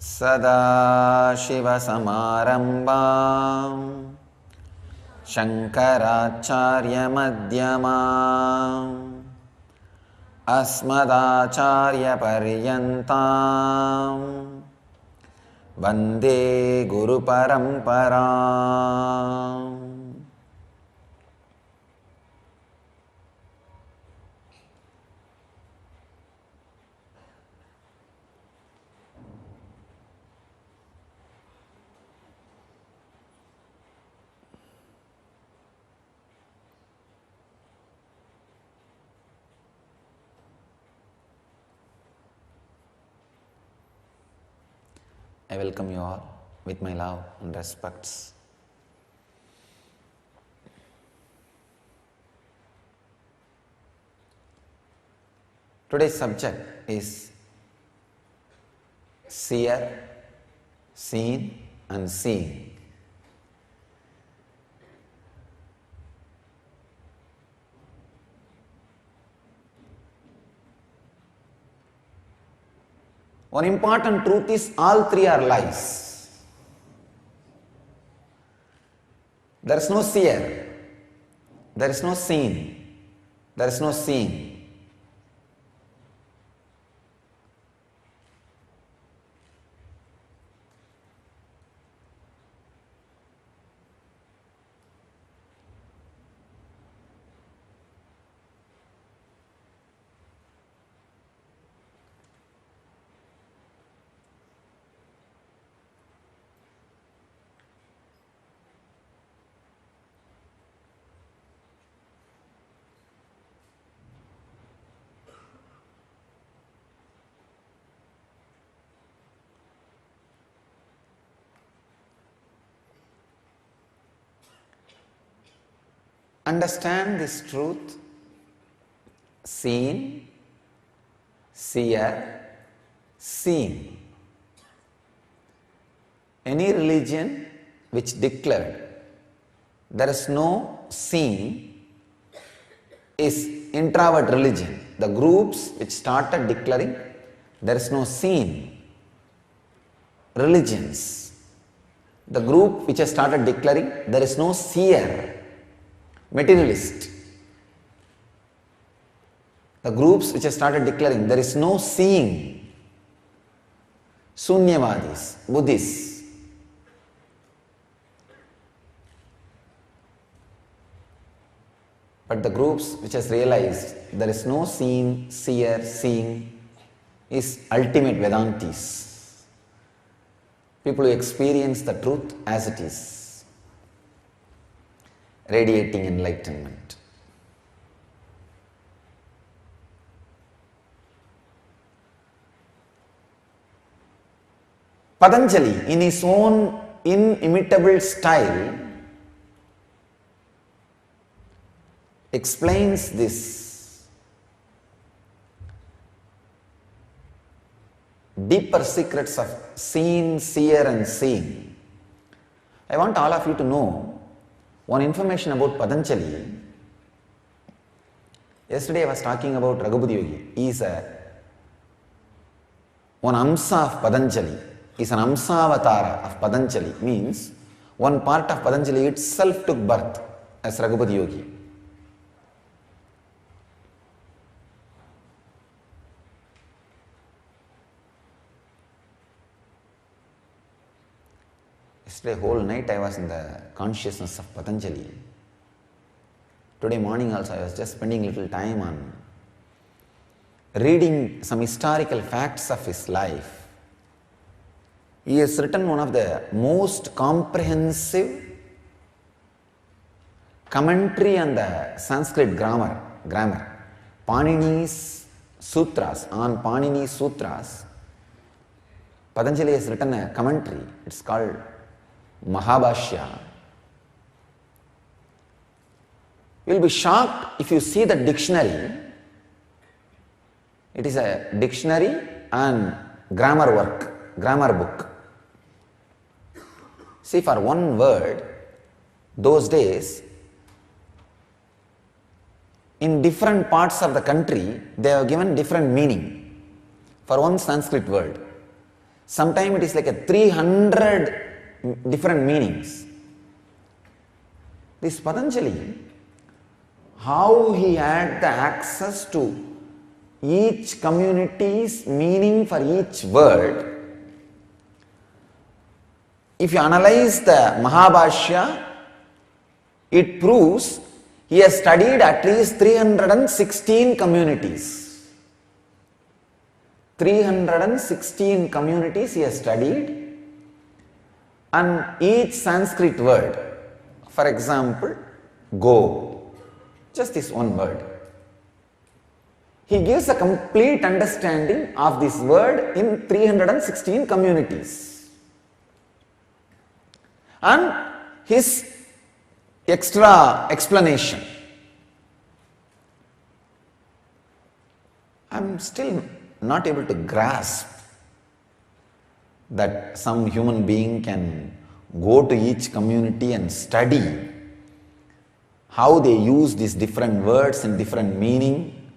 सदाशिवसमारम्भां शङ्कराचार्यमध्यमाम् अस्मदाचार्यपर्यन्तां वन्दे गुरुपरम्पराम्. I welcome you all with my love and respects. Today's subject is seer, seen and seeing. One important truth is all three are lies. There is no seer, there is no seen, there is no seeing. Understand this truth: seen, seer, seen. Any religion which declared there is no seen is introvert religion. The groups which started declaring there is no seen religions. The group which has started declaring there is no seer, materialist. The groups which have started declaring there is no seeing, Sunyavadis, Buddhists. But the groups which has realized there is no seen, seer, seeing is ultimate Vedantis. People who experience the truth as it is, radiating enlightenment. Patanjali, in his own inimitable style, explains this deeper secrets of seen, seer and seeing. I want all of you to know one information about Patanjali. Yesterday I was talking about Raghupati Yogi. He is one Amsa of Patanjali. He is an Amsavatara of Patanjali. Means one part of Patanjali itself took birth as Raghupati Yogi. Yesterday whole night I was in the consciousness of Patanjali. Today morning also I was just spending little time on reading some historical facts of his life. He has written one of the most comprehensive commentary on the Sanskrit grammar. Panini's Sutras, on Panini's Sutras. Patanjali has written a commentary. It's called Mahabhashya. You will be shocked if you see the dictionary. It is a dictionary and grammar work, grammar book. See, for one word, those days, in different parts of the country, they have given different meaning for one Sanskrit word. Sometimes it is like a 300 different meanings. This Patanjali, how he had the access to each community's meaning for each word. If you analyze the Mahabhashya, it proves he has studied at least 316 communities. 316 communities he has studied, and each Sanskrit word, for example, go, just this one word. He gives a complete understanding of this word in 316 communities. And his extra explanation. I am still not able to grasp that some human being can go to each community and study how they use these different words and different meaning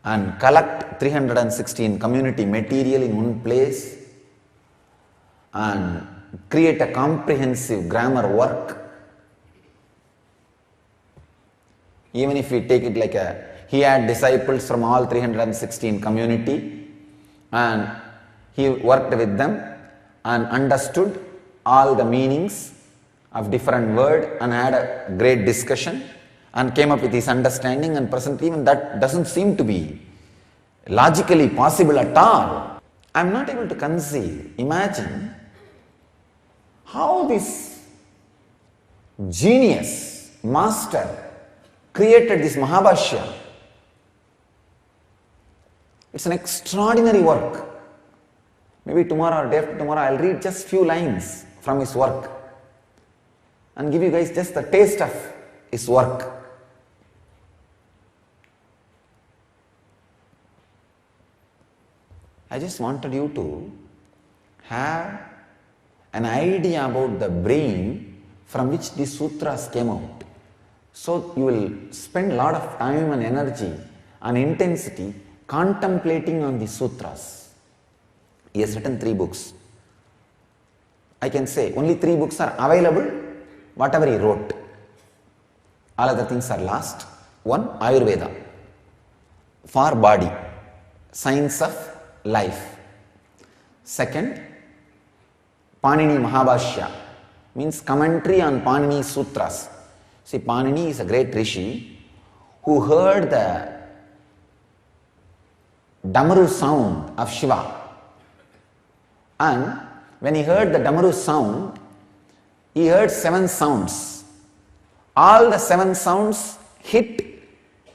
and collect 316 community material in one place and create a comprehensive grammar work. Even if we take it like he had disciples from all 316 community and he worked with them and understood all the meanings of different word and had a great discussion and came up with his understanding, and presently even that doesn't seem to be logically possible at all. I am not able to conceive, imagine how this genius, master created this Mahabhashya. It's an extraordinary work. Maybe tomorrow or day after tomorrow I'll read just few lines from his work and give you guys just the taste of his work. I just wanted you to have an idea about the brain from which these sutras came out. So you will spend a lot of time and energy and intensity contemplating on these sutras. He has written 3 books. I can say only 3 books are available, whatever he wrote. All other things are lost. 1, Ayurveda, for body, science of life. 2nd, Panini Mahabhashya, means commentary on Panini Sutras. See, Panini is a great rishi who heard the Damaru sound of Shiva. And when he heard the Damaru sound, he heard 7 sounds. All the 7 sounds hit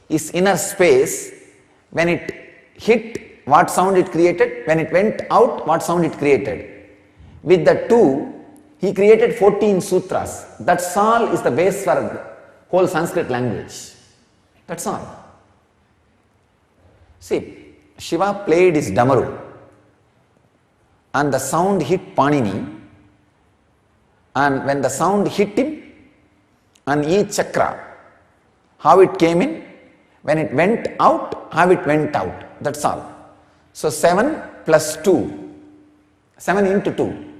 his inner space. When it hit, what sound it created? When it went out, what sound it created? With the 2, he created 14 sutras. That's all is the base for the whole Sanskrit language. That's all. See, Shiva played his Damaru and the sound hit Panini, and when the sound hit him on each chakra, how it came in, when it went out, how it went out. That's all. So 7 plus 2, 7 into 2,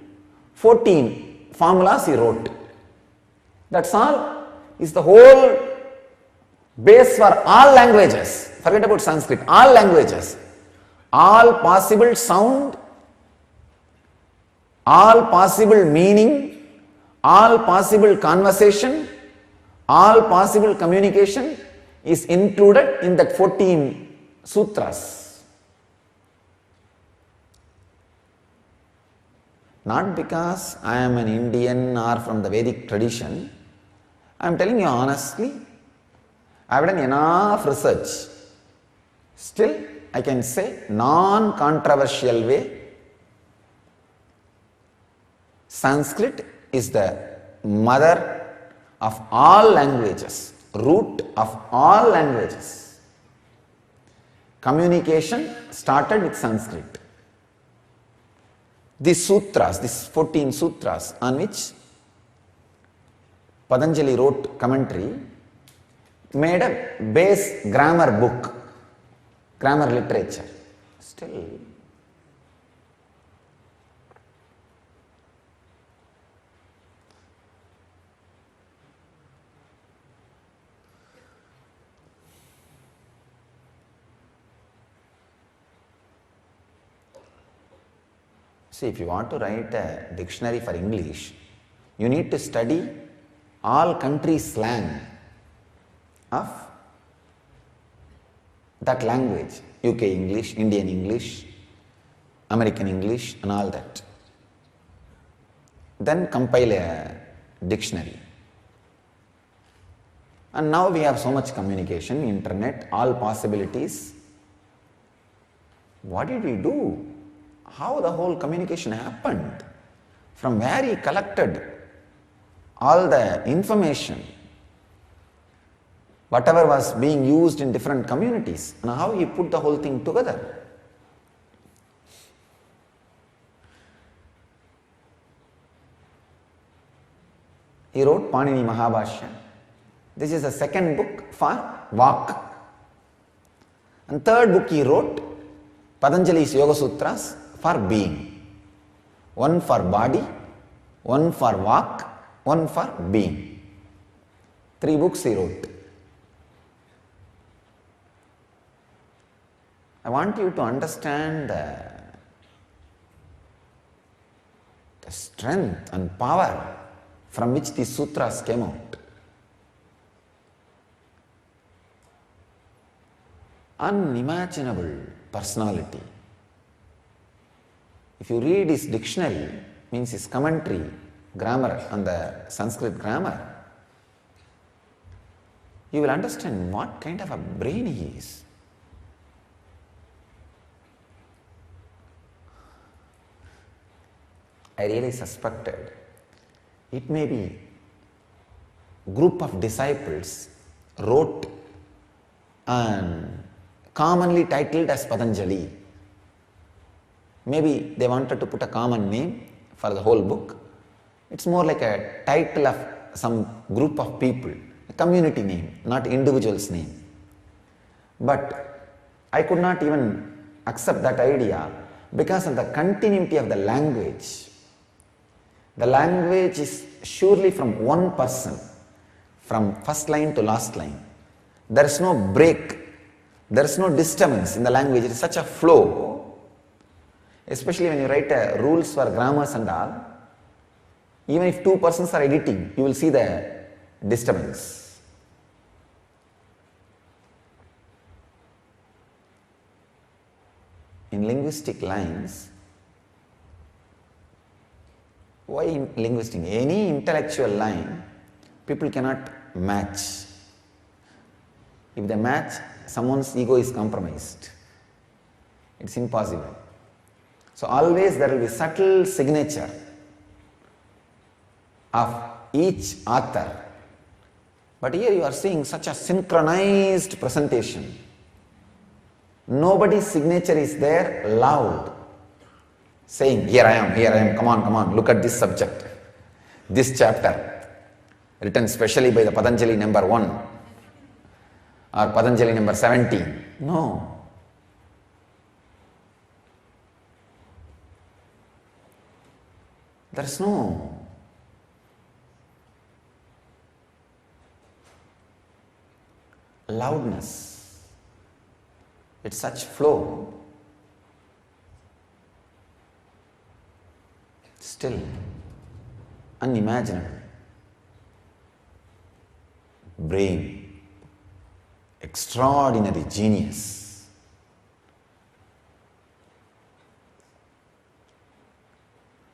14 formulas he wrote. That's all is the whole base for all languages. Forget about Sanskrit, all languages. All possible sound, all possible meaning, all possible conversation, all possible communication is included in that 14 sutras. Not because I am an Indian or from the Vedic tradition. I am telling you honestly, I have done enough research. Still, I can say non-controversial way, Sanskrit is the mother of all languages, root of all languages. Communication started with Sanskrit. These sutras, these 14 sutras on which Patanjali wrote commentary, made a base grammar book, grammar literature. Still, See, if you want to write a dictionary for English, you need to study all country slang of that language. UK English, Indian English, American English and all that. Then compile a dictionary. And now we have so much communication, internet, all possibilities. What did we do? How the whole communication happened? From where he collected all the information, whatever was being used in different communities, and how he put the whole thing together. He wrote Panini Mahabhashya. This is the second book for Vak. And third book he wrote, Patanjali's Yoga Sutras for being. One for body, one for Vak, one for being. 3 books he wrote. I want you to understand the strength and power from which these sutras came out. Unimaginable personality. If you read his dictionary, means his commentary, grammar on the Sanskrit grammar, you will understand what kind of a brain he is. I really suspected it may be group of disciples wrote and commonly titled as Patanjali. Maybe they wanted to put a common name for the whole book. It's more like a title of some group of people, a community name, not individual's name. But I could not even accept that idea because of the continuity of the language. The language is surely from one person, from first line to last line. There is no break, there is no disturbance in the language. It is such a flow, especially when you write rules for grammars and all. Even if 2 persons are editing, you will see the disturbance. In linguistic lines, why in linguistic? Any intellectual line, people cannot match. If they match, someone's ego is compromised. It's impossible. So always there will be subtle signature of each author. But here you are seeing such a synchronized presentation. Nobody's signature is there loud, saying, here I am, come on, look at this subject, this chapter, written specially by the Patanjali number 1 or Patanjali number 17. No. There is no loudness. It's such flow. Still unimaginable. Brain, extraordinary genius.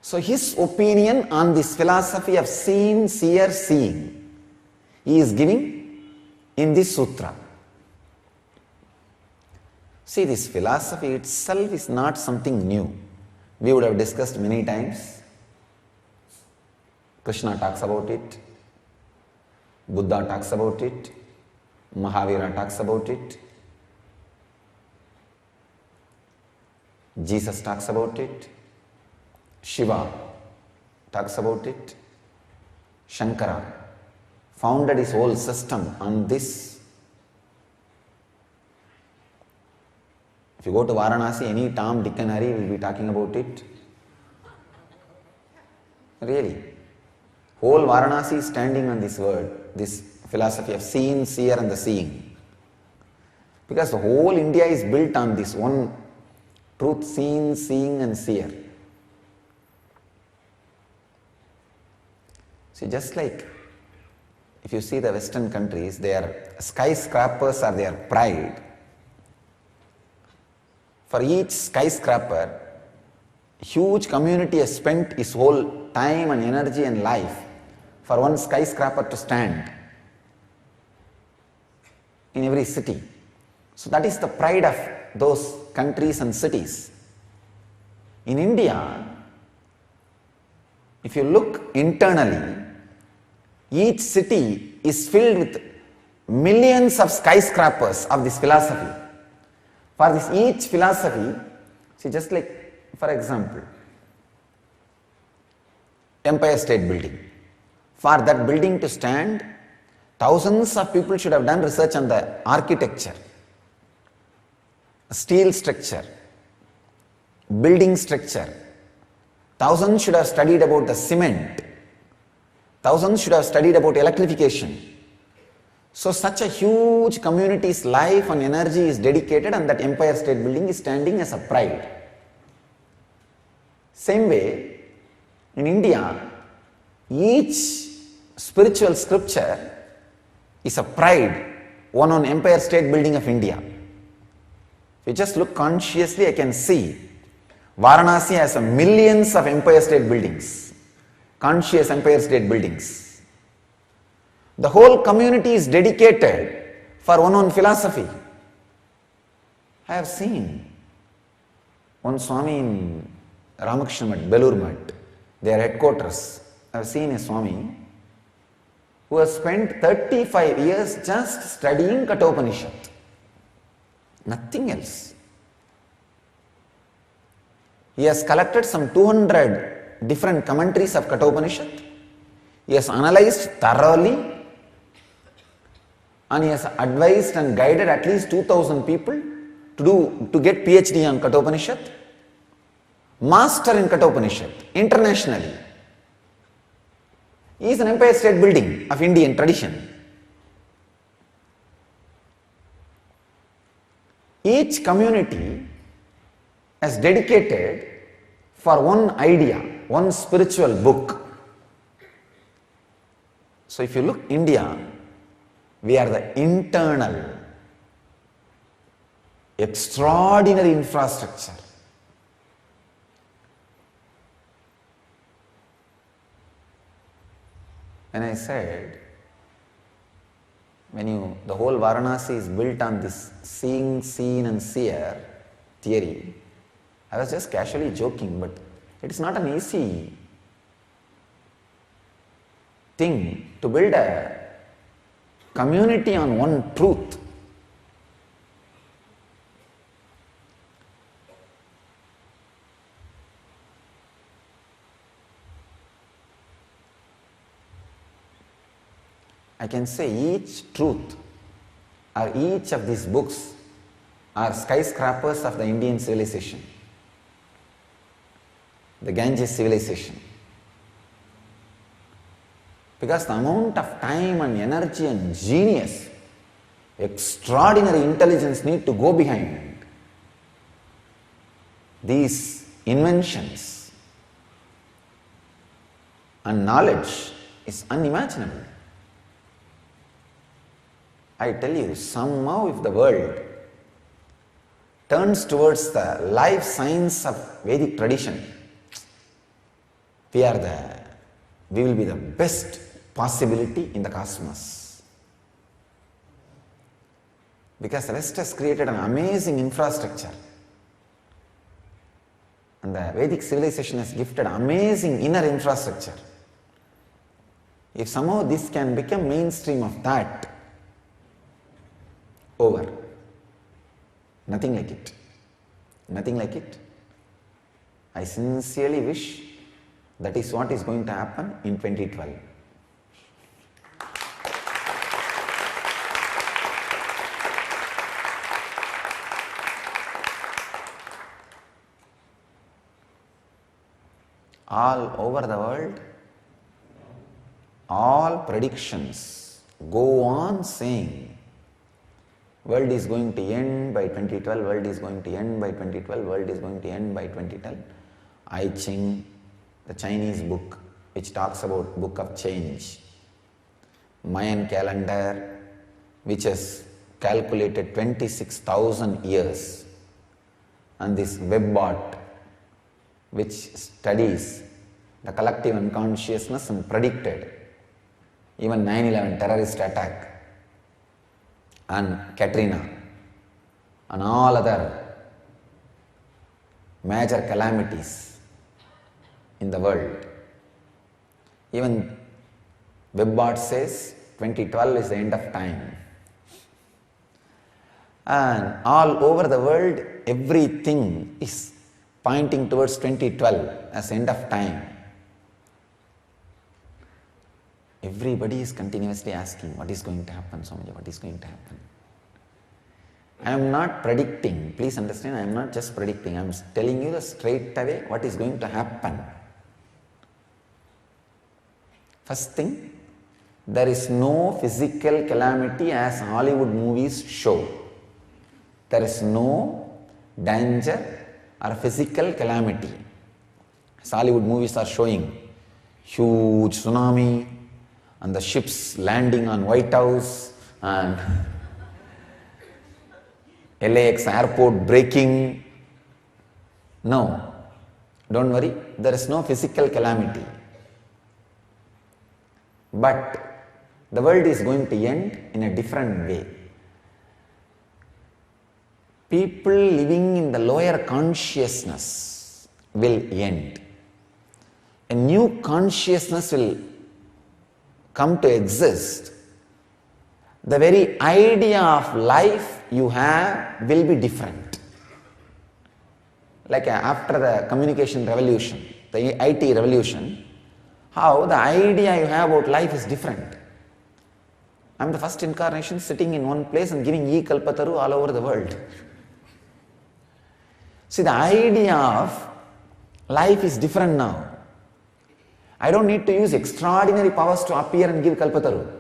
So his opinion on this philosophy of seeing, seer, seeing, he is giving in this sutra. See, this philosophy itself is not something new. We would have discussed many times. Krishna talks about it, Buddha talks about it, Mahavira talks about it, Jesus talks about it, Shiva talks about it, Shankara founded his whole system on this. If you go to Varanasi, any Tom, Dick and Harry will be talking about it. Really. Whole Varanasi is standing on this word, this philosophy of seeing, seer and the seeing. Because the whole India is built on this one truth, seen, seeing and seer. See, just like if you see the Western countries, their skyscrapers are their pride. For each skyscraper, huge community has spent its whole time and energy and life for one skyscraper to stand in every city. So that is the pride of those countries and cities. In India, if you look internally, each city is filled with millions of skyscrapers of this philosophy. For this each philosophy, see, just like, for example, Empire State Building. For that building to stand, thousands of people should have done research on the architecture, steel structure, building structure. Thousands should have studied about the cement. Thousands should have studied about electrification. So such a huge community's life and energy is dedicated, and that Empire State Building is standing as a pride. Same way, in India, each spiritual scripture is a pride won on Empire State Building of India. If you just look consciously, I can see Varanasi has millions of Empire State Buildings, conscious Empire State Buildings. The whole community is dedicated for one philosophy. I have seen one Swami in Ramakrishna Math, Belur Math, their headquarters. I have seen a Swami who has spent 35 years just studying Kathopanishad. Nothing else. He has collected some 200 different commentaries of Kathopanishad. He has analyzed thoroughly, and he has advised and guided at least 2,000 people to get PhD on Kathopanishad. Master in Kathopanishad, internationally. He is an Empire State Building of Indian tradition. Each community has dedicated for one idea, one spiritual book. So if you look India, we are the internal, extraordinary infrastructure. When I said, the whole Varanasi is built on this seeing, seen and seer theory, I was just casually joking, but it is not an easy thing to build a community on one truth. I can say each truth or each of these books are skyscrapers of the Indian civilization, the Ganges civilization. Because the amount of time and energy and genius, extraordinary intelligence need to go behind these inventions and knowledge is unimaginable. I tell you, somehow if the world turns towards the life science of Vedic tradition, we will be the best possibility in the cosmos. Because the West has created an amazing infrastructure, and the Vedic civilization has gifted amazing inner infrastructure. If somehow this can become mainstream of that, over. Nothing like it. Nothing like it. I sincerely wish that is what is going to happen in 2012. All over the world, all predictions go on saying world is going to end by 2012, world is going to end by 2012, world is going to end by 2012. I Ching, the Chinese book, which talks about book of change. Mayan calendar, which has calculated 26,000 years, and this WebBot, which studies the collective unconsciousness and predicted even 9/11 terrorist attack and Katrina and all other major calamities in the world. Even WebBot says 2012 is the end of time. And all over the world, everything is pointing towards 2012 as end of time. Everybody is continuously asking, what is going to happen, Swamiji, what is going to happen? I am not predicting, please understand, I am not just predicting, I am telling you the straight away what is going to happen. First thing, there is no physical calamity as Hollywood movies show. There is no danger or physical calamity. As Hollywood movies are showing, huge tsunami and the ships landing on White House and LAX airport breaking. No, don't worry, there is no physical calamity. But the world is going to end in a different way. People living in the lower consciousness will end. A new consciousness will come to exist. The very idea of life you have will be different. Like after the communication revolution, the IT revolution, how the idea you have about life is different. I am the first incarnation sitting in one place and giving e-kalpataru all over the world. See, the idea of life is different now. I don't need to use extraordinary powers to appear and give kalpataru.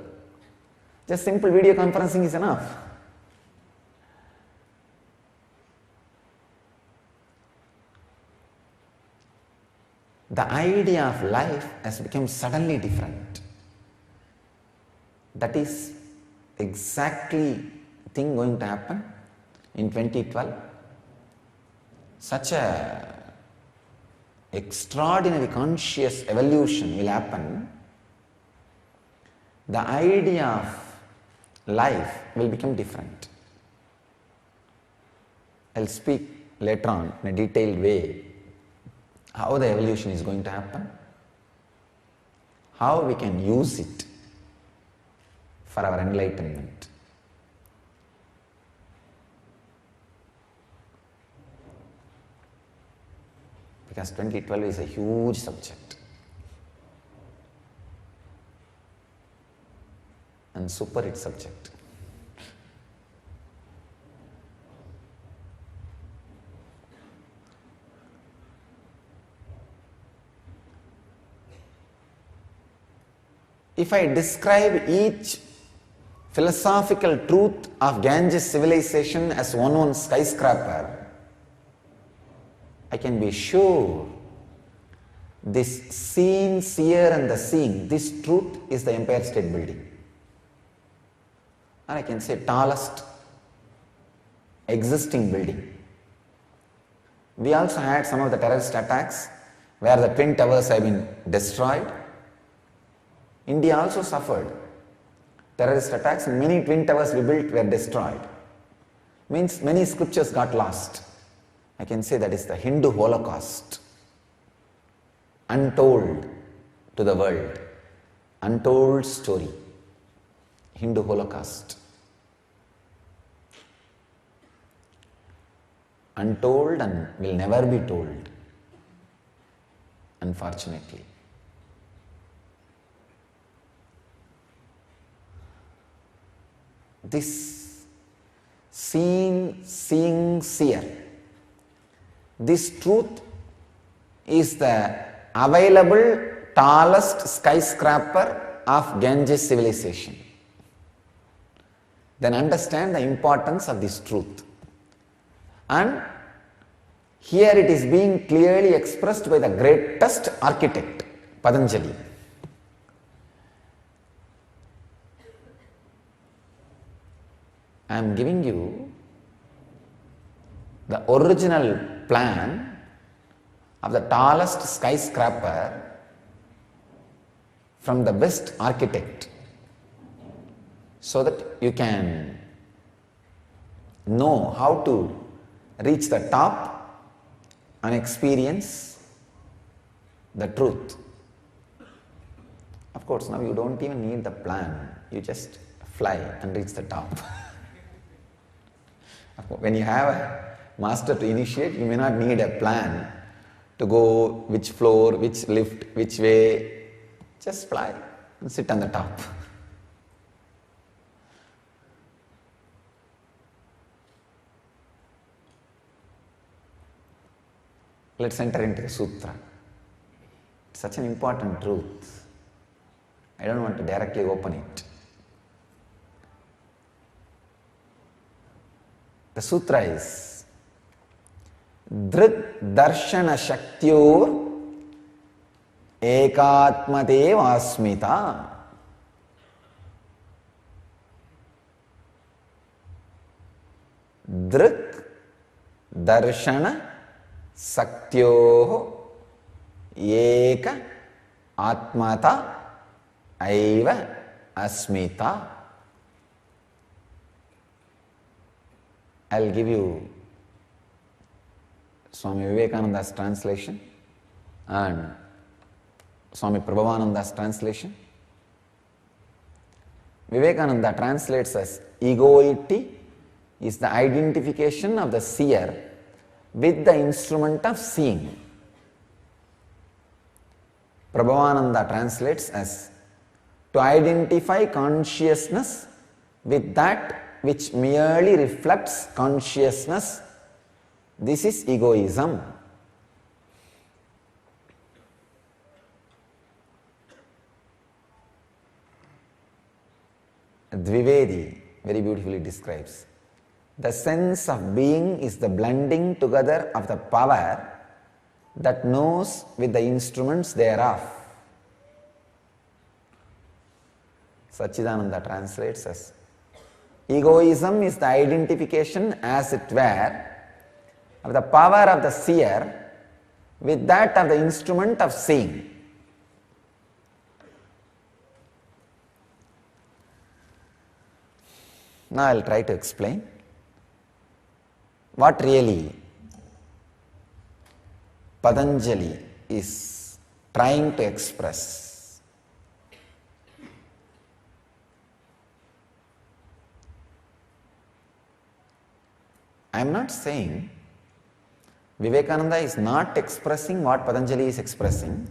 Just simple video conferencing is enough. The idea of life has become suddenly different. That is exactly the thing going to happen in 2012. Such a extraordinary conscious evolution will happen. The idea of life will become different. I'll speak later on in a detailed way how the evolution is going to happen, how we can use it for our enlightenment. Because 2012 is a huge subject and super hit subject. If I describe each philosophical truth of Ganges civilization as one skyscraper, I can be sure this seen, seer and the seeing, this truth is the Empire State Building. Or I can say tallest existing building. We also had some of the terrorist attacks where the twin towers have been destroyed. India also suffered terrorist attacks and many twin towers we built were destroyed. Means many scriptures got lost. I can say that is the Hindu Holocaust, untold to the world, untold story, Hindu Holocaust. Untold and will never be told, unfortunately. This seeing, seer, this truth is the available tallest skyscraper of Ganges civilization. Then understand the importance of this truth. And here it is being clearly expressed by the greatest architect, Patanjali. I am giving you the original plan of the tallest skyscraper from the best architect, so that you can know how to reach the top and experience the truth. Of course, now you don't even need the plan, you just fly and reach the top. When you have a master to initiate, you may not need a plan to go which floor, which lift, which way. Just fly and sit on the top. Let's enter into the sutra. It's such an important truth. I don't want to directly open it. The sutra is Drik Darshana Shaktyor Ekatmate Vasmita. Drik Darshana Saktyoho Eka Atmata Aiva Asmita. I'll give you Swami Vivekananda's translation and Swami Prabhavananda's translation. Vivekananda translates as egoity is the identification of the seer with the instrument of seeing. Prabhavananda translates as to identify consciousness with that which merely reflects consciousness. This is egoism. Dvivedi very beautifully describes the sense of being is the blending together of the power that knows with the instruments thereof. Sachidananda translates as egoism is the identification, as it were, of the power of the seer with that of the instrument of seeing. Now I will try to explain what really Patanjali is trying to express. I am not saying Vivekananda is not expressing what Patanjali is expressing.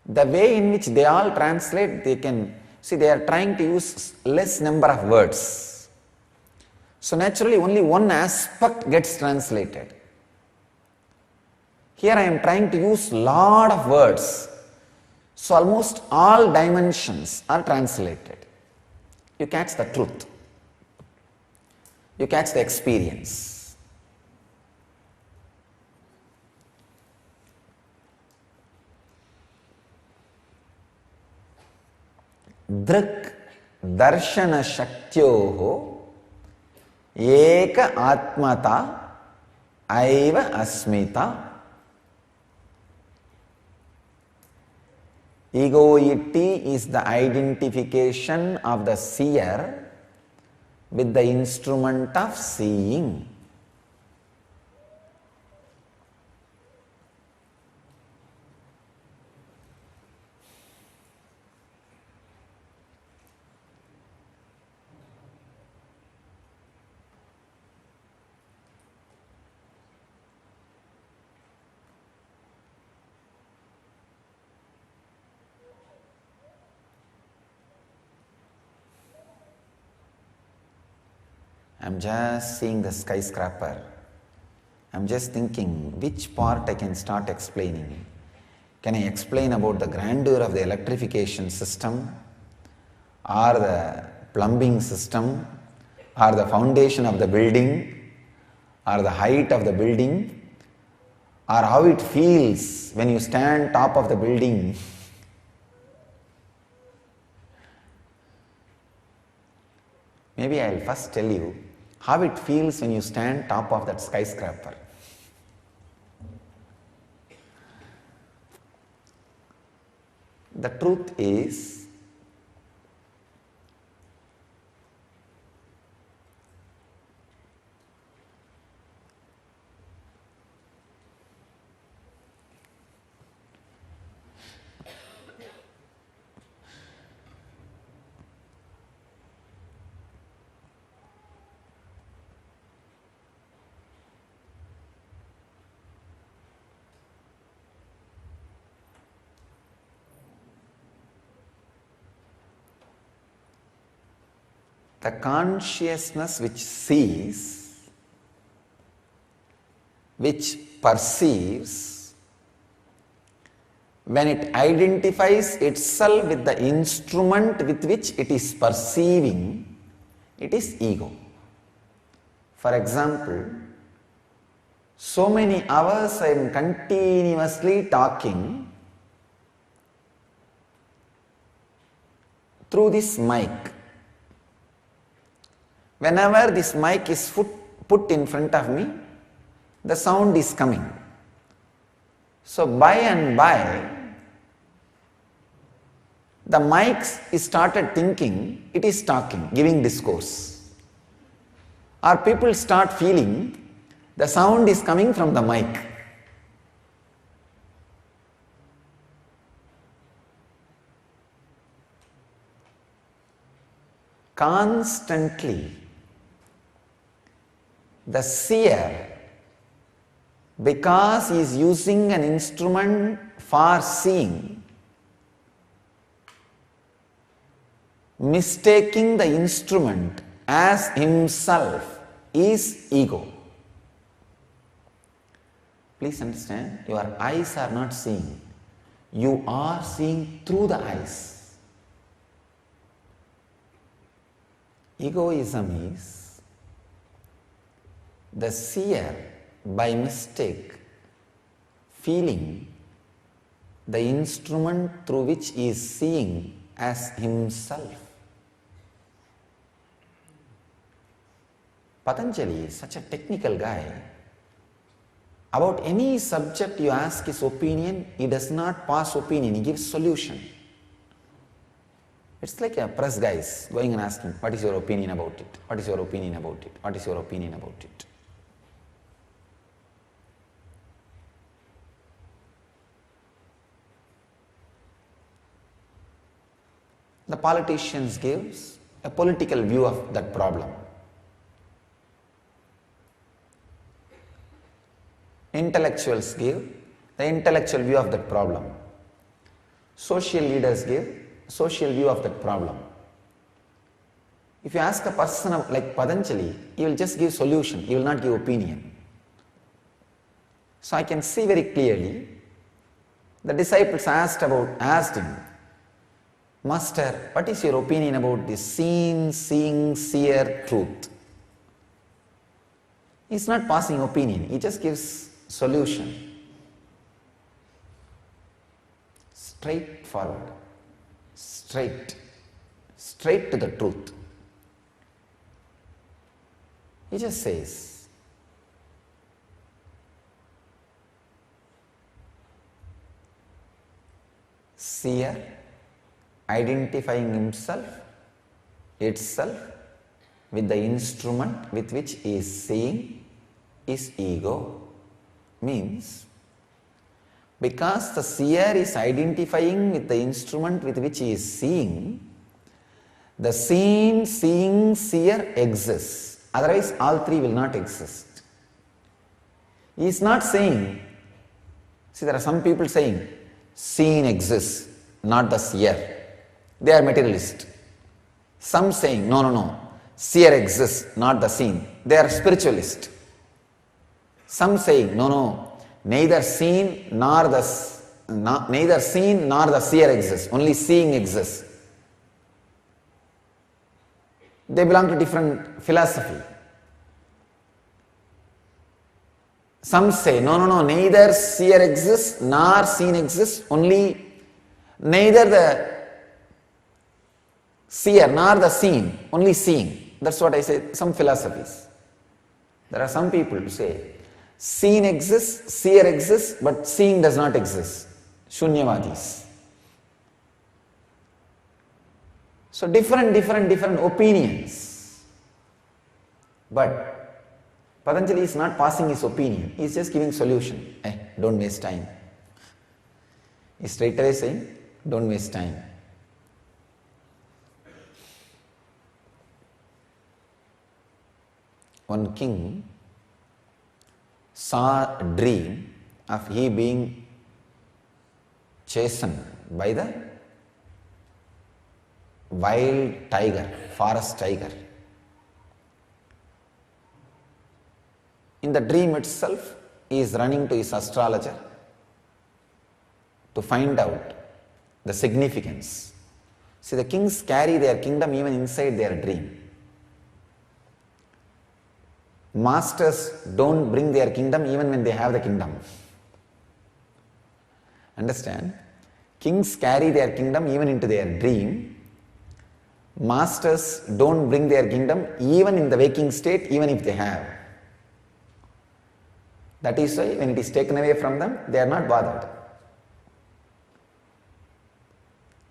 The way in which they all translate, they can see they are trying to use less number of words. So naturally only one aspect gets translated. Here I am trying to use lot of words. So almost all dimensions are translated. You catch the truth. You catch the experience. Drik Darshana Shaktyoho Eka Atmata Aiva Asmita. Egoity is the identification of the seer with the instrument of seeing. I am just seeing the skyscraper. I am just thinking which part I can start explaining. Can I explain about the grandeur of the electrification system, or the plumbing system, or the foundation of the building, or the height of the building, or how it feels when you stand top of the building. Maybe I'll first tell you how it feels when you stand top of that skyscraper. The truth is, the consciousness which sees, which perceives, when it identifies itself with the instrument with which it is perceiving, it is ego. For example, so many hours I am continuously talking through this mic. Whenever this mic is put in front of me, the sound is coming. So by and by, the mic is started thinking it is talking, giving discourse. Or people start feeling the sound is coming from the mic. Constantly, the seer, because he is using an instrument for seeing, mistaking the instrument as himself, is ego. Please understand, your eyes are not seeing. You are seeing through the eyes. Egoism is the seer by mistake feeling the instrument through which he is seeing as himself. Patanjali is such a technical guy. About any subject you ask his opinion, he does not pass opinion, he gives solution. It's like a press guys going and asking, what is your opinion about it? What is your opinion about it? What is your opinion about it? The politicians gives a political view of that problem. Intellectuals give the intellectual view of that problem. Social leaders give social view of that problem. If you ask a person like Patanjali, he will just give solution, he will not give opinion. So I can see very clearly, the disciples asked him, Master, what is your opinion about this seen, seeing, seer truth? He is not passing opinion, he just gives solution. Straightforward. Straight to the truth. He just says, seer identifying itself with the instrument with which he is seeing is ego. Means, because the seer is identifying with the instrument with which he is seeing, the seen, seeing, seer exists. Otherwise, all three will not exist. He is not saying, see, there are some people saying, seen exists, not the seer. They are materialist. Some saying, no, seer exists, not the seen. They are spiritualist. Some saying, no, neither seen nor the seer exists, only seeing exists. They belong to different philosophy. Some say, no, no, no, neither seer exists nor seen exists, only neither the seer nor the seen, only seeing. That's what I say, some philosophies. There are some people who say, seen exists, seer exists, but seeing does not exist. Shunyavadis. So different opinions. But Patanjali is not passing his opinion, he is just giving solution. Don't waste time. He is straight away saying, don't waste time. One king saw a dream of he being chastened by the wild tiger, forest tiger. In the dream itself, he is running to his astrologer to find out the significance. See, the kings carry their kingdom even inside their dream. Masters don't bring their kingdom even when they have the kingdom. Understand? Kings carry their kingdom even into their dream. Masters don't bring their kingdom even in the waking state, even if they have. That is why when it is taken away from them, they are not bothered.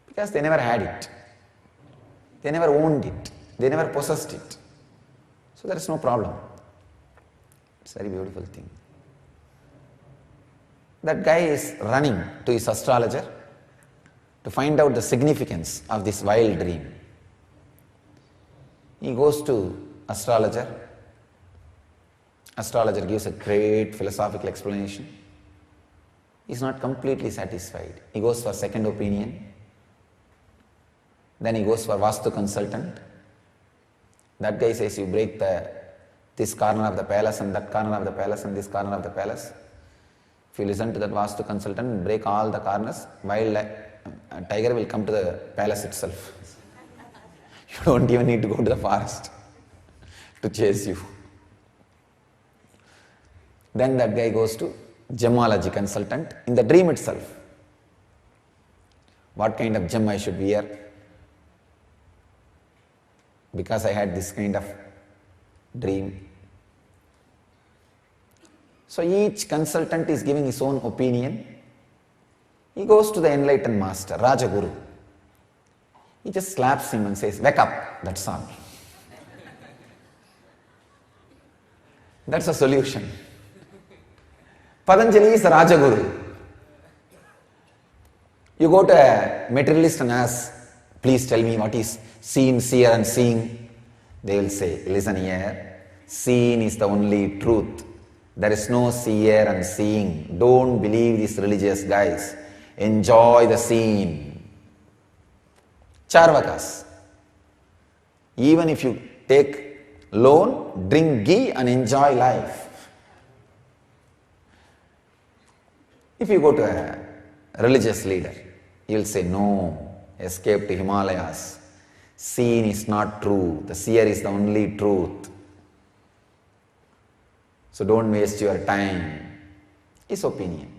Because they never had it. They never owned it. They never possessed it. So there is no problem. It's a very beautiful thing. That guy is running to his astrologer to find out the significance of this wild dream. He goes to astrologer. Astrologer gives a great philosophical explanation. He is not completely satisfied. He goes for second opinion. Then he goes for Vastu consultant. That guy says you break this corner of the palace and that corner of the palace and this corner of the palace. If you listen to that Vastu consultant, break all the corners, wild tiger will come to the palace itself. You don't even need to go to the forest to chase you. Then that guy goes to gemology consultant in the dream itself. What kind of gem I should wear? Because I had this kind of dream. So each consultant is giving his own opinion. He goes to the enlightened master, Rajaguru. He just slaps him and says, wake up, that's all. That's a solution. Patanjali is a Rajaguru. You go to a materialist and ask, please tell me what is seen, seer and seeing. They will say, listen here, seen is the only truth. There is no seer and seeing. Don't believe these religious guys. Enjoy the scene. Charvakas. Even if you take loan, drink ghee and enjoy life. If you go to a religious leader, he will say, no, escape to Himalayas. Seen is not true. The seer is the only truth. So don't waste your time. His opinion.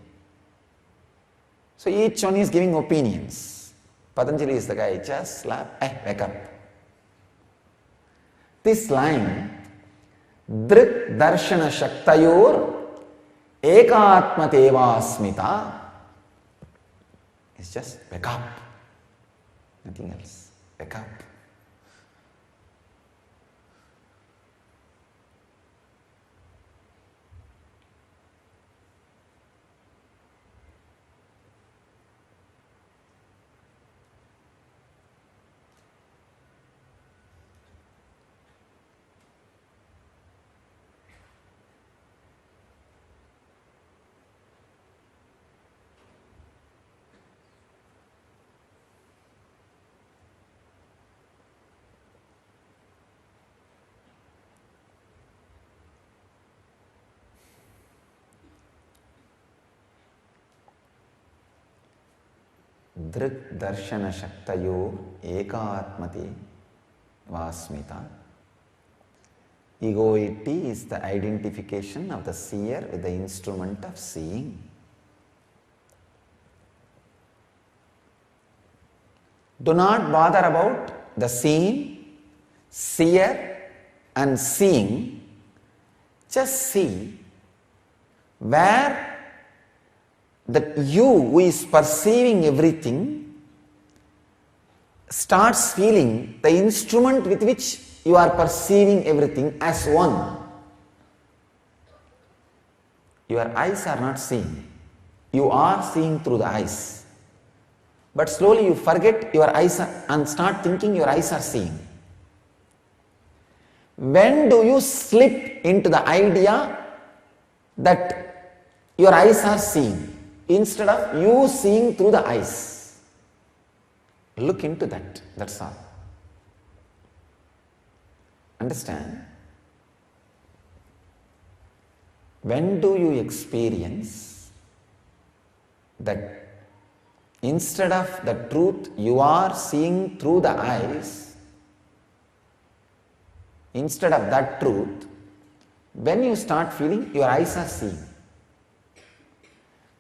So each one is giving opinions. Patanjali is the guy, just slap, wake up. This line, Drik Darshana Shaktayor Ekatma Tevasmita, is just wake up. Nothing else. Wake up. Drik Darshana Shaktayo Ekatmati Vasmita. Egoity is the identification of the seer with the instrument of seeing. Do not bother about the seeing, seer and seeing. Just see where that you who is perceiving everything starts feeling the instrument with which you are perceiving everything as one. Your eyes are not seeing. You are seeing through the eyes. But slowly you forget your eyes and start thinking your eyes are seeing. When do you slip into the idea that your eyes are seeing instead of you seeing through the eyes? Look into that, that's all. Understand? When do you experience that instead of the truth you are seeing through the eyes, instead of that truth, when you start feeling your eyes are seeing?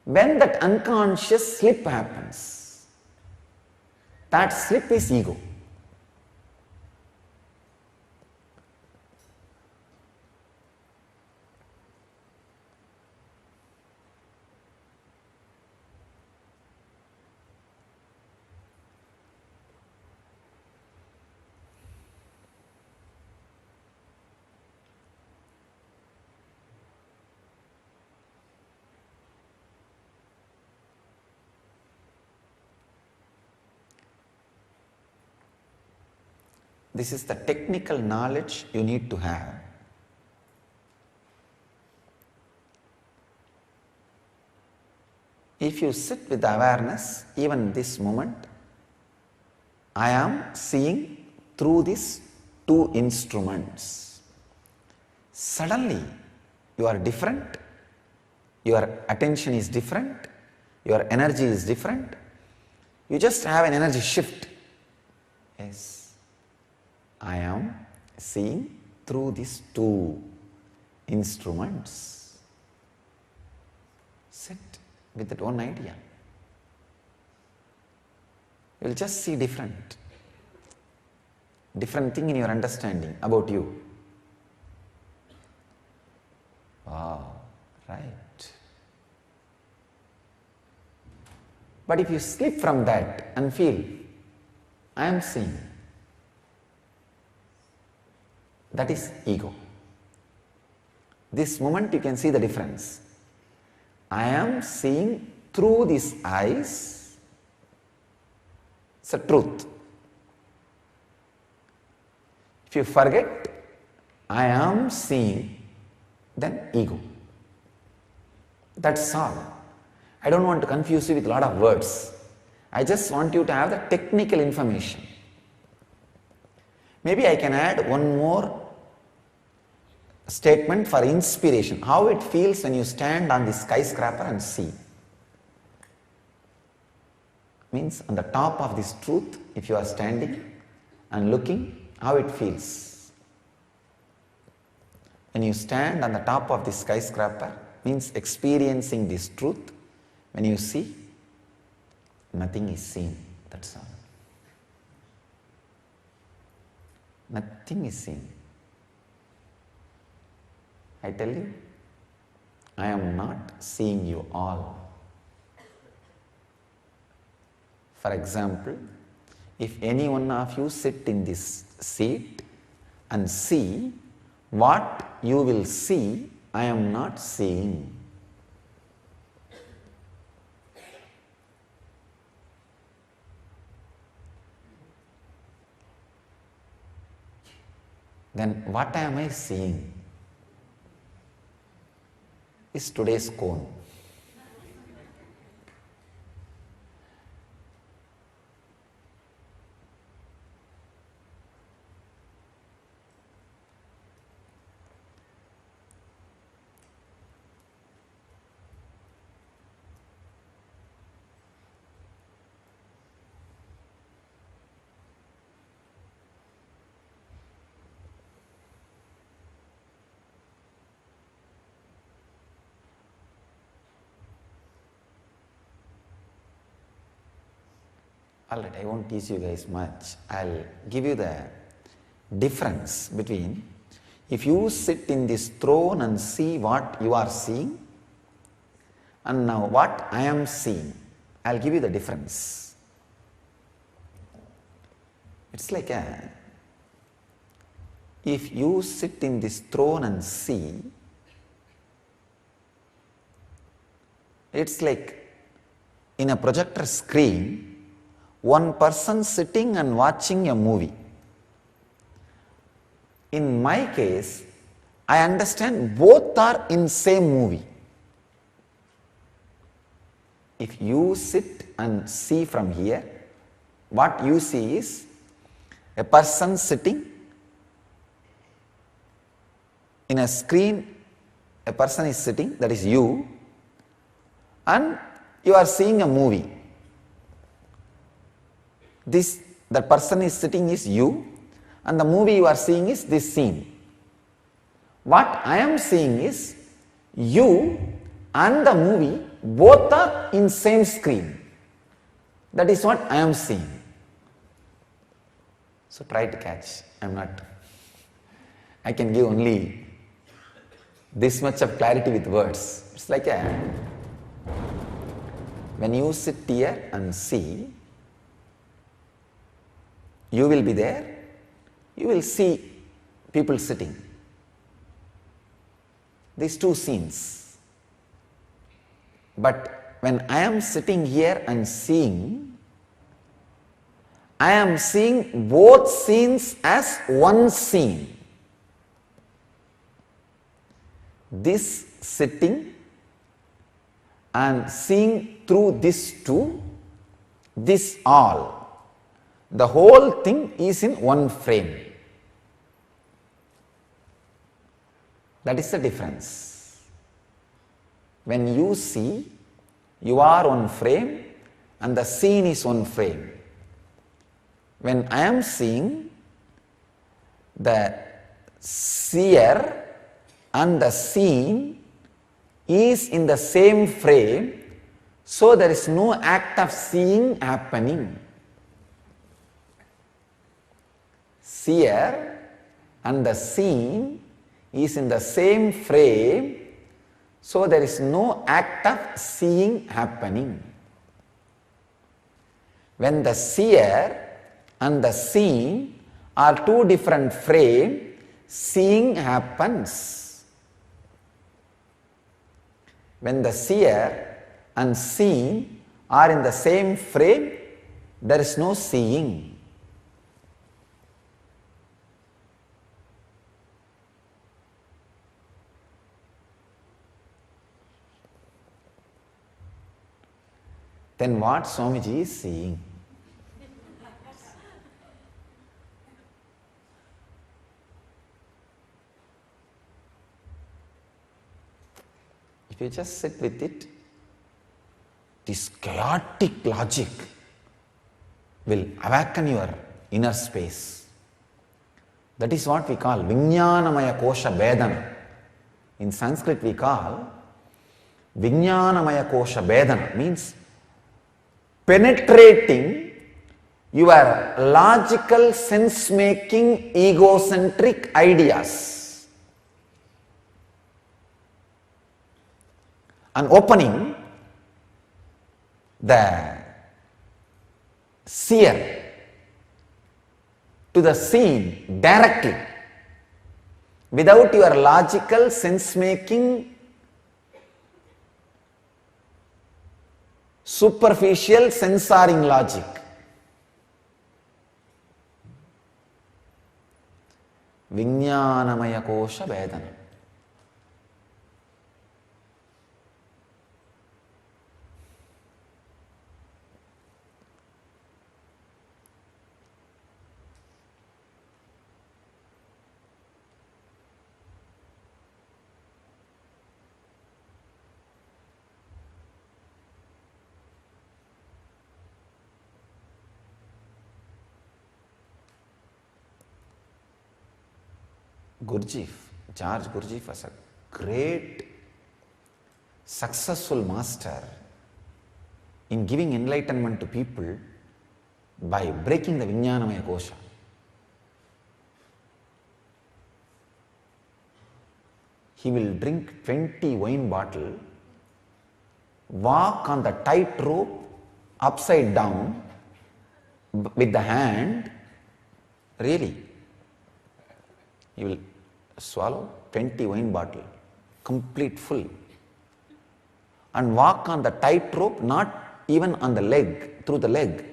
When that unconscious slip happens, that slip is ego. This is the technical knowledge you need to have. If you sit with the awareness, even this moment, I am seeing through these two instruments. Suddenly, you are different, your attention is different, your energy is different. You just have an energy shift. Yes. I am seeing through these two instruments. Sit with that one idea. You will just see different thing in your understanding about you. Wow, right. But if you slip from that and feel, I am seeing, that is ego. This moment you can see the difference. I am seeing through these eyes. It's a truth. If you forget, I am seeing, then ego. That's all. I don't want to confuse you with a lot of words. I just want you to have the technical information. Maybe I can add one more statement for inspiration. How it feels when you stand on the skyscraper and see. Means on the top of this truth, if you are standing and looking, how it feels. When you stand on the top of the skyscraper, means experiencing this truth. When you see, nothing is seen, that's all. Nothing is seen. I tell you, I am not seeing you all. For example, if any one of you sit in this seat and see, what you will see, I am not seeing. Then what am I seeing? Is today's cone. Alright, I won't teach you guys much. I'll give you the difference between if you sit in this throne and see what you are seeing and now what I am seeing. I'll give you the difference. It's like if you sit in this throne and see, it's like in a projector screen, one person sitting and watching a movie. In my case, I understand both are in same movie. If you sit and see from here, what you see is a person sitting in a screen, a person is sitting, that is you, and you are seeing a movie. The person is sitting is you, and the movie you are seeing is this scene. What I am seeing is you and the movie both are in same screen. That is what I am seeing. So try to catch. I can give only this much of clarity with words. It's like when you sit here and see, you will be there, you will see people sitting. These two scenes. But when I am sitting here and seeing, I am seeing both scenes as one scene. This sitting and seeing through this two, this all. The whole thing is in one frame. That is the difference. When you see, you are one frame and the scene is one frame. When I am seeing, the seer and the scene is in the same frame, so there is no act of seeing happening. Seer and the seen is in the same frame, so there is no act of seeing happening. When the seer and the seen are two different frames, seeing happens. When the seer and seen are in the same frame, there is no seeing. Then what Swamiji is seeing? If you just sit with it, this chaotic logic will awaken your inner space. That is what we call Vijnanamaya Kosha Bedana. In Sanskrit we call Vijnanamaya Kosha Bedana, means penetrating your logical, sense-making, egocentric ideas and opening the seer to the scene directly without your logical, sense-making, superficial censoring logic. Vijnanamaya Kosha Bedana. Gurdjieff, George Gurdjieff was a great, successful master in giving enlightenment to people by breaking the Vijnanamaya Kosha. He will drink 20 wine bottles, walk on the tightrope upside down with the hand, really. He will swallow 20 wine bottles, complete full, and walk on the tightrope, not even on the leg, through the leg,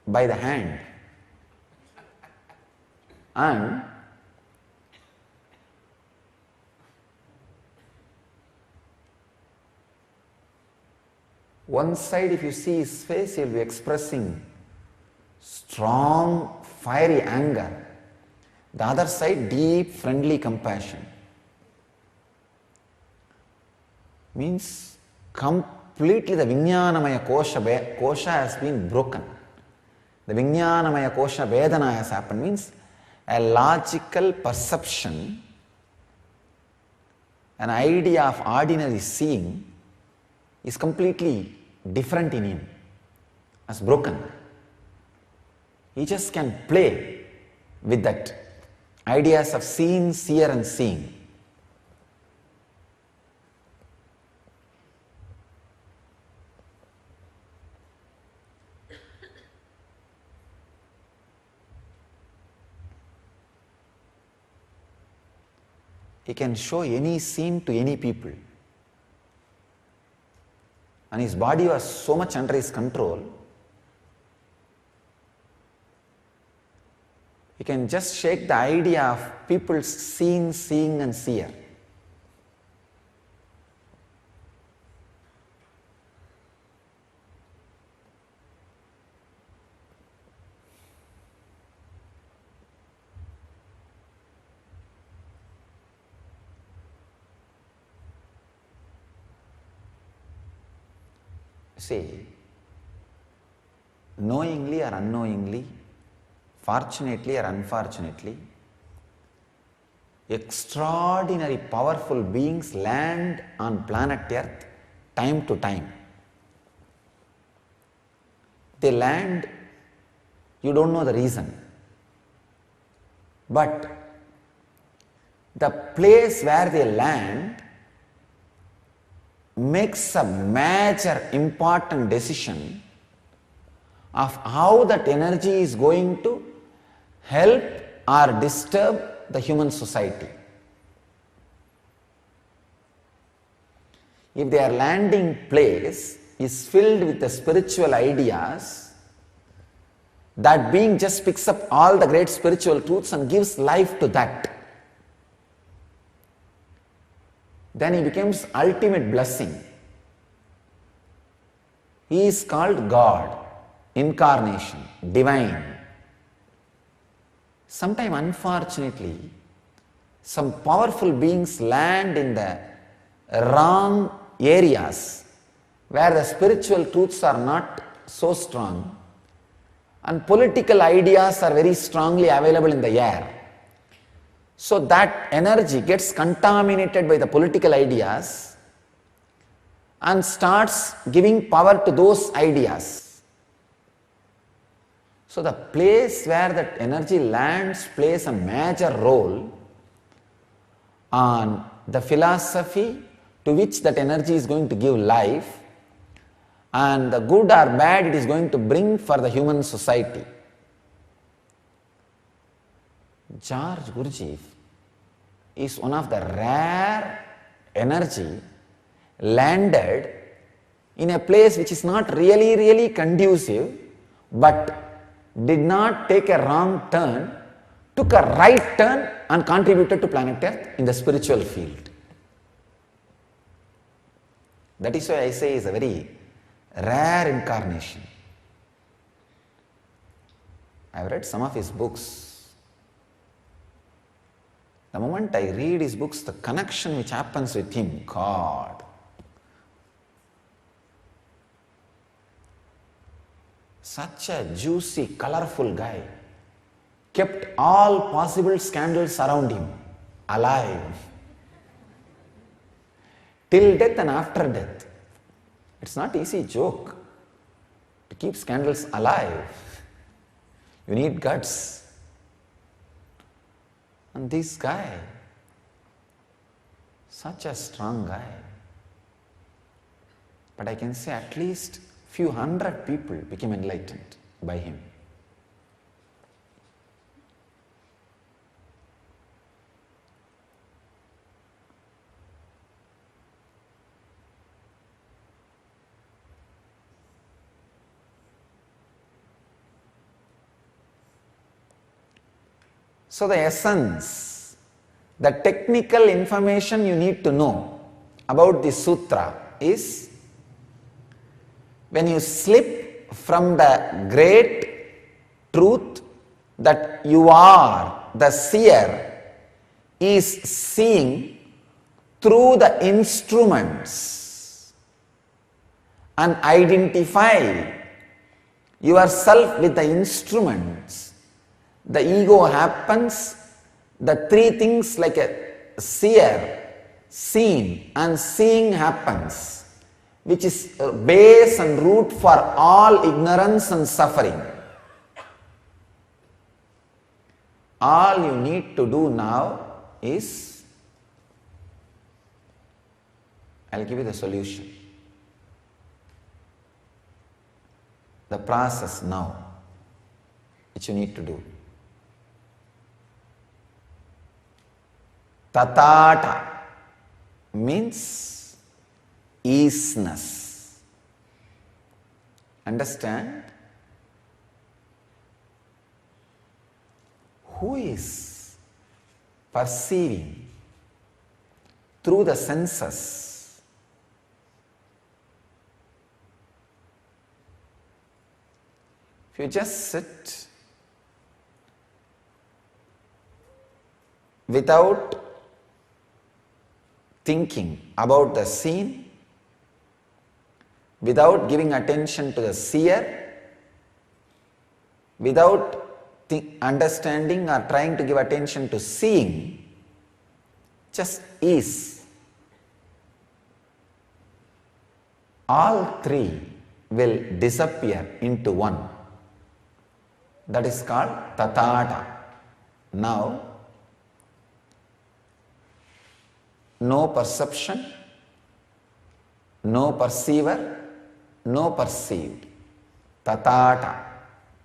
by the hand. And one side, if you see his face, he will be expressing strong, fiery anger. The other side, deep, friendly compassion. Means completely the Vijnanamaya kosha has been broken. The Vijnanamaya kosha Vedana has happened. Means a logical perception, an idea of ordinary seeing is completely different in him, has broken. He just can play with that ideas of seen, seer and seeing. He can show any scene to any people. And his body was so much under his control, he can just shake the idea of people seen, seeing and seer. See, knowingly or unknowingly, fortunately or unfortunately, extraordinary powerful beings land on planet Earth time to time. They land, you don't know the reason. But the place where they land makes a major important decision of how that energy is going to help or disturb the human society. If their landing place is filled with the spiritual ideas, that being just picks up all the great spiritual truths and gives life to that. Then he becomes ultimate blessing. He is called God, incarnation, divine. Sometimes, unfortunately, some powerful beings land in the wrong areas where the spiritual truths are not so strong and political ideas are very strongly available in the air. So that energy gets contaminated by the political ideas and starts giving power to those ideas. So the place where that energy lands plays a major role on the philosophy to which that energy is going to give life and the good or bad it is going to bring for the human society. George Gurdjieff is one of the rare energy landed in a place which is not really conducive, but did not take a wrong turn, took a right turn and contributed to planet Earth in the spiritual field. That is why I say is a very rare incarnation. I have read some of his books. The moment I read his books, the connection which happens with him, God. Such a juicy, colorful guy. Kept all possible scandals around him, alive. Till death and after death. It's not easy joke to keep scandals alive. You need guts. And this guy, such a strong guy, but I can say at least few hundred people became enlightened by him. So the essence, the technical information you need to know about the sutra is, when you slip from the great truth that you are the seer is seeing through the instruments and identify yourself with the instruments, the ego happens, the three things like a seer, seen and seeing happens, which is a base and root for all ignorance and suffering. All you need to do now is, I'll give you the solution. The process now, which you need to do. Tatata means easiness. Understand? Who is perceiving through the senses? If you just sit without thinking about the scene, without giving attention to the seer, without understanding or trying to give attention to seeing, just is. All three will disappear into one. That is called tatata. Now, no perception, no perceiver, no perceived. Tatata.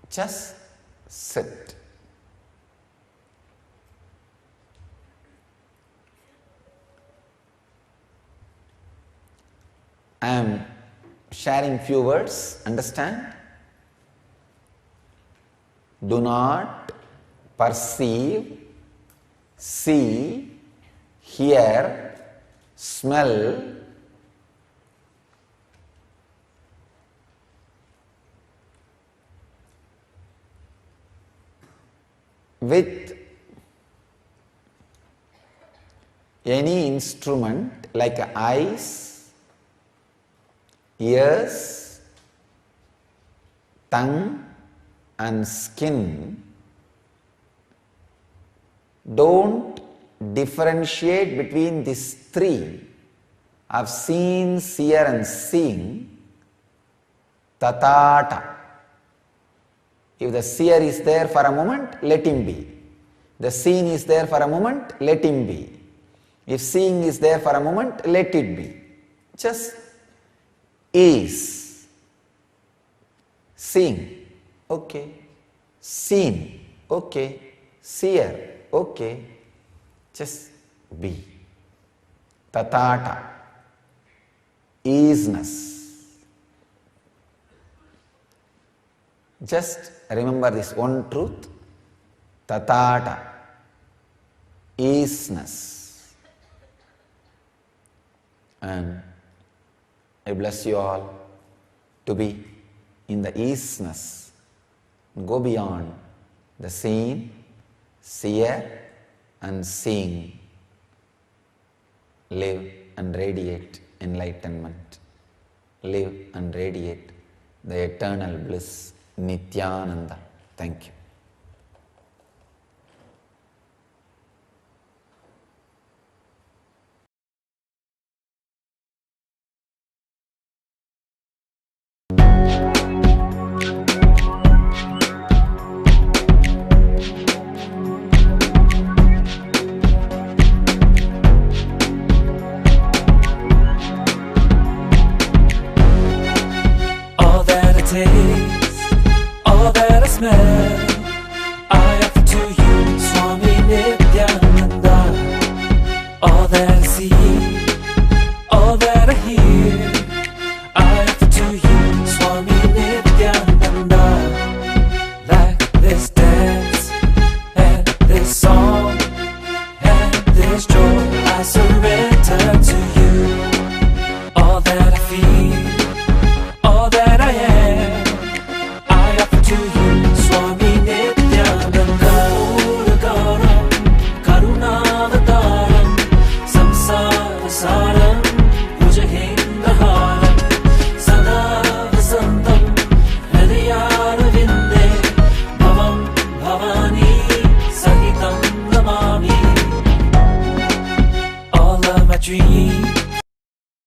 Just sit. I am sharing few words, understand? Do not perceive, see, hear, smell, with any instrument like eyes, ears, tongue and skin. Don't differentiate between these three of seen, seer and seeing. Tatata. If the seer is there for a moment, let him be. The seen is there for a moment, let him be. If seeing is there for a moment, let it be. Just is. Seeing, okay. Seen, okay. Seer, okay. Just be. Tatata. Easiness. Just remember this one truth. Tatata. Easiness. And I bless you all to be in the easiness. Go beyond the seen, seer and seeing. Live and radiate enlightenment. Live and radiate the eternal bliss, Nityananda. Thank you.